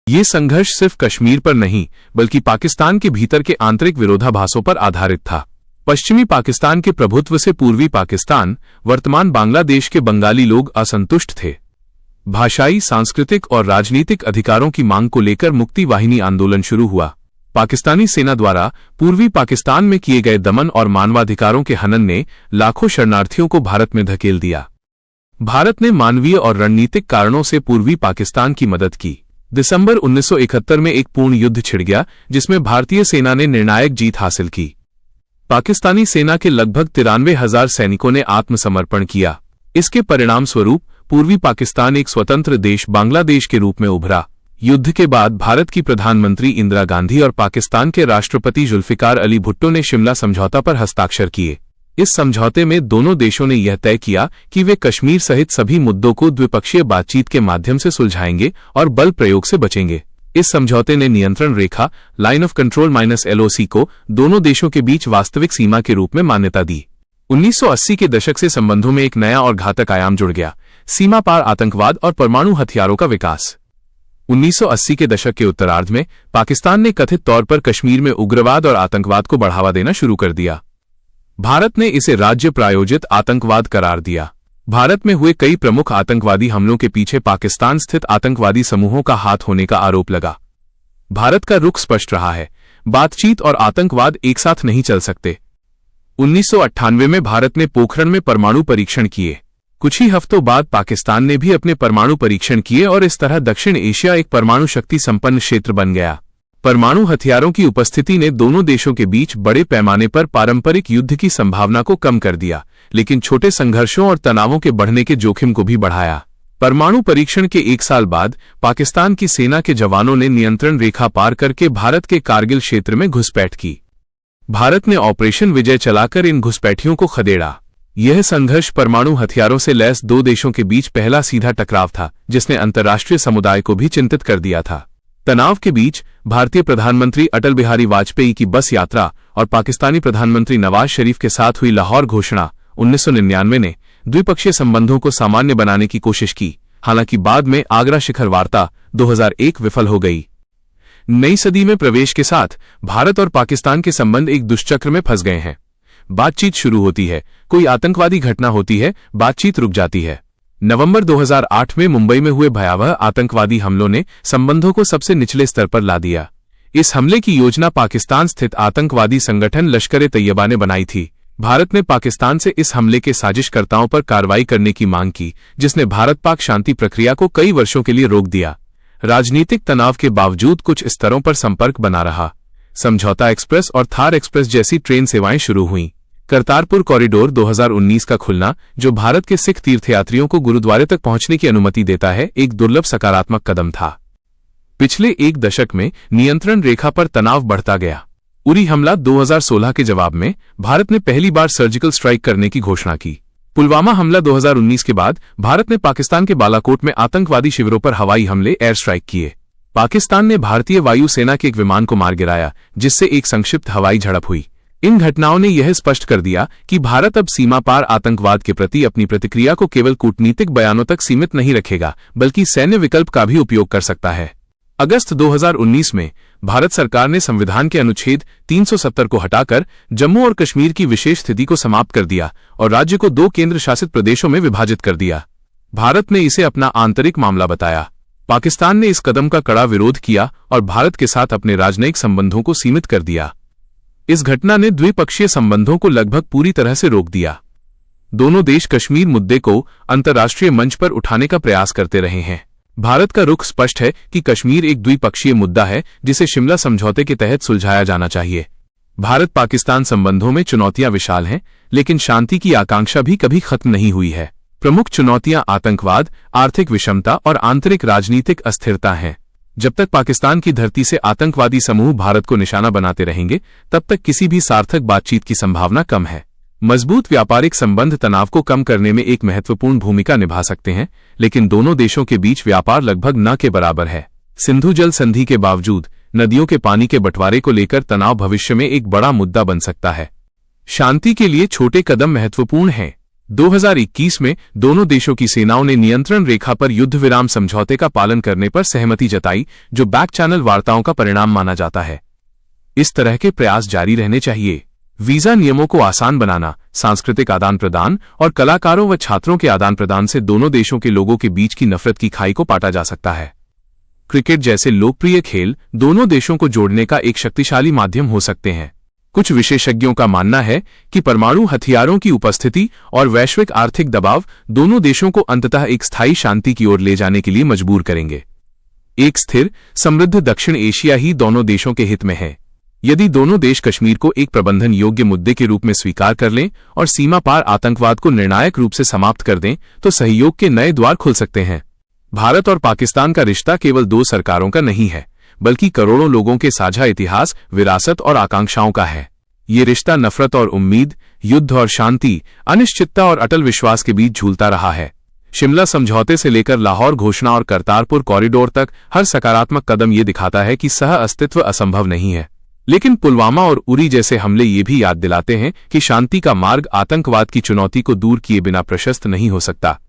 ये संघर्ष सिर्फ कश्मीर पर नहीं बल्कि पाकिस्तान के भीतर के आंतरिक विरोधाभासों पर आधारित था। पश्चिमी पाकिस्तान के प्रभुत्व से पूर्वी पाकिस्तान, वर्तमान बांग्लादेश के बंगाली लोग असंतुष्ट थे। भाषाई, सांस्कृतिक और राजनीतिक अधिकारों की मांग को लेकर मुक्ति वाहिनी आंदोलन शुरू हुआ। पाकिस्तानी सेना द्वारा पूर्वी पाकिस्तान में किए गए दमन और मानवाधिकारों के हनन ने लाखों शरणार्थियों को भारत में धकेल दिया। भारत ने मानवीय और रणनीतिक कारणों से पूर्वी पाकिस्तान की मदद की। दिसंबर 1971 में एक पूर्ण युद्ध छिड़ गया जिसमें भारतीय सेना ने निर्णायक जीत हासिल की। पाकिस्तानी सेना के लगभग 93,000 सैनिकों ने आत्मसमर्पण किया। इसके परिणाम स्वरूप पूर्वी पाकिस्तान एक स्वतंत्र देश बांग्लादेश के रूप में उभरा। युद्ध के बाद भारत की प्रधानमंत्री इंदिरा गांधी और पाकिस्तान के राष्ट्रपति जुल्फिकार अली भुट्टो ने शिमला समझौता पर हस्ताक्षर किए। इस समझौते में दोनों देशों ने यह तय किया कि वे कश्मीर सहित सभी मुद्दों को द्विपक्षीय बातचीत के माध्यम से सुलझाएंगे और बल प्रयोग से बचेंगे। इस समझौते ने नियंत्रण रेखा लाइन ऑफ कंट्रोल -LOC को दोनों देशों के बीच वास्तविक सीमा के रूप में मान्यता दी। 1980 के दशक से संबंधों में एक नया और घातक आयाम जुड़ गया, सीमा पार आतंकवाद और परमाणु हथियारों का विकास। 1980 के दशक के उत्तरार्ध में पाकिस्तान ने कथित तौर पर कश्मीर में उग्रवाद और आतंकवाद को बढ़ावा देना शुरू कर दिया। भारत ने इसे राज्य प्रायोजित आतंकवाद करार दिया। भारत में हुए कई प्रमुख आतंकवादी हमलों के पीछे पाकिस्तान स्थित आतंकवादी समूहों का हाथ होने का आरोप लगा। भारत का रुख स्पष्ट रहा है, बातचीत और आतंकवाद एक साथ नहीं चल सकते। 1998 में भारत ने पोखरण में परमाणु परीक्षण किए। कुछ ही हफ्तों बाद पाकिस्तान ने भी अपने परमाणु परीक्षण किए और इस तरह दक्षिण एशिया एक परमाणु शक्ति संपन्न क्षेत्र बन गया। परमाणु हथियारों की उपस्थिति ने दोनों देशों के बीच बड़े पैमाने पर पारंपरिक युद्ध की संभावना को कम कर दिया, लेकिन छोटे संघर्षों और तनावों के बढ़ने के जोखिम को भी बढ़ाया। परमाणु परीक्षण के 1 साल बाद पाकिस्तान की सेना के जवानों ने नियंत्रण रेखा पार करके भारत के कारगिल क्षेत्र में घुसपैठ की। भारत ने ऑपरेशन विजय चलाकर इन घुसपैठियों को खदेड़ा। यह संघर्ष परमाणु हथियारों से लैस दो देशों के बीच पहला सीधा टकराव था, जिसने अंतर्राष्ट्रीय समुदाय को भी चिंतित कर दिया था। तनाव के बीच भारतीय प्रधानमंत्री अटल बिहारी वाजपेयी की बस यात्रा और पाकिस्तानी प्रधानमंत्री नवाज शरीफ के साथ हुई लाहौर घोषणा 1999 ने द्विपक्षीय संबंधों को सामान्य बनाने की कोशिश की। हालांकि बाद में आगरा शिखर वार्ता 2001 विफल हो गई। नई सदी में प्रवेश के साथ भारत और पाकिस्तान के संबंध एक दुष्चक्र में फंस गए हैं। बातचीत शुरू होती है, कोई आतंकवादी घटना होती है, बातचीत रुक जाती है। नवंबर 2008 में मुंबई में हुए भयावह आतंकवादी हमलों ने संबंधों को सबसे निचले स्तर पर ला दिया। इस हमले की योजना पाकिस्तान स्थित आतंकवादी संगठन लश्कर-ए-तैयबा ने बनाई थी। भारत ने पाकिस्तान से इस हमले के साजिशकर्ताओं पर कार्रवाई करने की मांग की, जिसने भारत-पाक शांति प्रक्रिया को कई वर्षों के लिए रोक दिया। राजनीतिक तनाव के बावजूद कुछ स्तरों पर संपर्क बना रहा। समझौता एक्सप्रेस और थार एक्सप्रेस जैसी ट्रेन सेवाएं शुरू हुईं। करतारपुर कॉरिडोर 2019 का खुलना, जो भारत के सिख तीर्थयात्रियों को गुरुद्वारे तक पहुंचने की अनुमति देता है, एक दुर्लभ सकारात्मक कदम था। पिछले 1 दशक में नियंत्रण रेखा पर तनाव बढ़ता गया। उरी हमला 2016 के जवाब में भारत ने पहली बार सर्जिकल स्ट्राइक करने की घोषणा की। पुलवामा हमला 2019 के बाद भारत ने पाकिस्तान के बालाकोट में आतंकवादी शिविरों पर हवाई हमले एयर स्ट्राइक किए। पाकिस्तान ने भारतीय वायुसेना के एक विमान को मार गिराया, जिससे एक संक्षिप्त हवाई झड़प हुई। इन घटनाओं ने यह स्पष्ट कर दिया कि भारत अब सीमा पार आतंकवाद के प्रति अपनी प्रतिक्रिया को केवल कूटनीतिक बयानों तक सीमित नहीं रखेगा, बल्कि सैन्य विकल्प का भी उपयोग कर सकता है। अगस्त 2019 में भारत सरकार ने संविधान के अनुच्छेद 370 को हटाकर जम्मू और कश्मीर की विशेष स्थिति को समाप्त कर दिया और राज्य को 2 केंद्र शासित प्रदेशों में विभाजित कर दिया। भारत ने इसे अपना आंतरिक मामला बताया। पाकिस्तान ने इस कदम का कड़ा विरोध किया और भारत के साथ अपने राजनयिक संबंधों को सीमित कर दिया। इस घटना ने द्विपक्षीय संबंधों को लगभग पूरी तरह से रोक दिया। दोनों देश कश्मीर मुद्दे को अंतर्राष्ट्रीय मंच पर उठाने का प्रयास करते रहे हैं। भारत का रुख स्पष्ट है कि कश्मीर एक द्विपक्षीय मुद्दा है, जिसे शिमला समझौते के तहत सुलझाया जाना चाहिए। भारत पाकिस्तान संबंधों में चुनौतियां विशाल हैं, लेकिन शांति की आकांक्षा भी कभी खत्म नहीं हुई है। प्रमुख चुनौतियां आतंकवाद, आर्थिक विषमता और आंतरिक राजनीतिक अस्थिरता हैं। जब तक पाकिस्तान की धरती से आतंकवादी समूह भारत को निशाना बनाते रहेंगे, तब तक किसी भी सार्थक बातचीत की संभावना कम है। मजबूत व्यापारिक संबंध तनाव को कम करने में एक महत्वपूर्ण भूमिका निभा सकते हैं, लेकिन दोनों देशों के बीच व्यापार लगभग न के बराबर है। सिंधु जल संधि के बावजूद नदियों के पानी के बंटवारे को लेकर तनाव भविष्य में एक बड़ा मुद्दा बन सकता है। शांति के लिए छोटे कदम महत्वपूर्ण हैं। 2021 में दोनों देशों की सेनाओं ने नियंत्रण रेखा पर युद्ध विराम समझौते का पालन करने पर सहमति जताई, जो बैक चैनल वार्ताओं का परिणाम माना जाता है। इस तरह के प्रयास जारी रहने चाहिए। वीजा नियमों को आसान बनाना, सांस्कृतिक आदान प्रदान और कलाकारों व छात्रों के आदान प्रदान से दोनों देशों के लोगों के बीच की नफरत की खाई को पाटा जा सकता है। क्रिकेट जैसे लोकप्रिय खेल दोनों देशों को जोड़ने का एक शक्तिशाली माध्यम हो सकते हैं। कुछ विशेषज्ञों का मानना है कि परमाणु हथियारों की उपस्थिति और वैश्विक आर्थिक दबाव दोनों देशों को अंततः एक स्थायी शांति की ओर ले जाने के लिए मजबूर करेंगे। एक स्थिर, समृद्ध दक्षिण एशिया ही दोनों देशों के हित में है। यदि दोनों देश कश्मीर को एक प्रबंधन योग्य मुद्दे के रूप में स्वीकार कर लें और सीमा पार आतंकवाद को निर्णायक रूप से समाप्त कर दें, तो सहयोग के नए द्वार खुल सकते हैं। भारत और पाकिस्तान का रिश्ता केवल दो सरकारों का नहीं है, बल्कि करोड़ों लोगों के साझा इतिहास, विरासत और आकांक्षाओं का है। ये रिश्ता नफरत और उम्मीद, युद्ध और शांति, अनिश्चितता और अटल विश्वास के बीच झूलता रहा है। शिमला समझौते से लेकर लाहौर घोषणा और करतारपुर कॉरिडोर तक हर सकारात्मक कदम ये दिखाता है कि सह अस्तित्व असंभव नहीं है। लेकिन पुलवामा और उरी जैसे हमले ये भी याद दिलाते हैं कि शांति का मार्ग आतंकवाद की चुनौती को दूर किए बिना प्रशस्त नहीं हो सकता।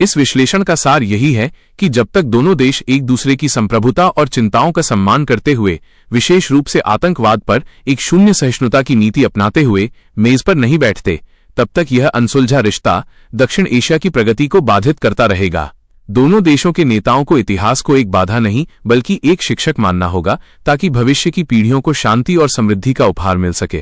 इस विश्लेषण का सार यही है कि जब तक दोनों देश एक दूसरे की संप्रभुता और चिंताओं का सम्मान करते हुए, विशेष रूप से आतंकवाद पर एक शून्य सहिष्णुता की नीति अपनाते हुए मेज पर नहीं बैठते, तब तक यह अनसुलझा रिश्ता दक्षिण एशिया की प्रगति को बाधित करता रहेगा। दोनों देशों के नेताओं को इतिहास को एक बाधा नहीं बल्कि एक शिक्षक मानना होगा, ताकि भविष्य की पीढ़ियों को शांति और समृद्धि का उपहार मिल सके।